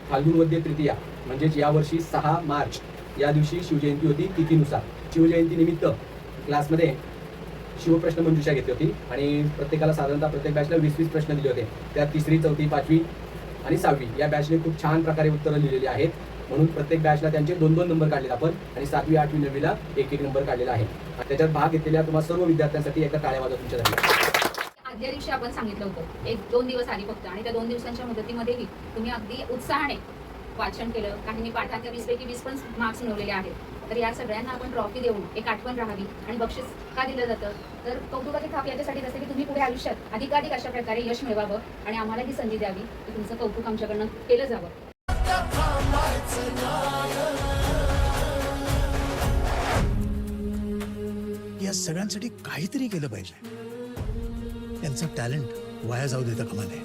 फाल्गुन वद्य तृतीया म्हणजेच यावर्षी 6 मार्च या दिवशी शिवजयंती होती. तिथीनुसार शिवजयंती निमित्त क्लासमध्ये शिवप्रश्न मंजुषा घेतली होती आणि प्रत्येकाला साधारणतः प्रत्येक बॅचला 20-20 प्रश्न दिले होते. त्यात 3री, 4थी, 5वी आणि 6वी या बॅचने खूप छान प्रकारे उत्तरं लिहिलेली आहेत. म्हणून प्रत्येक बॅचला त्यांचे 2-2 नंबर काढलेत आपण आणि 7वी, 8वी, 9वीला 1-1 नंबर काढलेला आहे. त्याच्यात भाग घेतलेल्या तुम्हा सर्व विद्यार्थ्यांसाठी एका टाळ्या वाजवा तुमच्यासाठी. आदल्या दिवशी आपण सांगितलं होतं 1-2 दिवस आधी फक्त, आणि त्या 2 दिवसांच्या मुदतीमध्येही तुम्ही अगदी उत्साहाने वाचन केलं. काहींनी पाठांच्या 20 पैकी 20 पण मार्क्स मिळवलेले आहेत. तर या सगळ्यांना आपण ट्रॉफी देऊन एक आठवण राहावी. आणि बक्षीस का दिलं जातं तर कौतुकाची थाप याच्यासाठी असते की तुम्ही पुढे आयुष्यात अधिकाधिक अशा प्रकारे यश मिळवावं आणि आम्हाला ही संधी द्यावी की तुमचं कौतुक आमच्याकडनं केलं जावं. या सगळ्यांसाठी काहीतरी केलं पाहिजे. त्यांचं टॅलेंट वाया जाऊ देता कामा नये.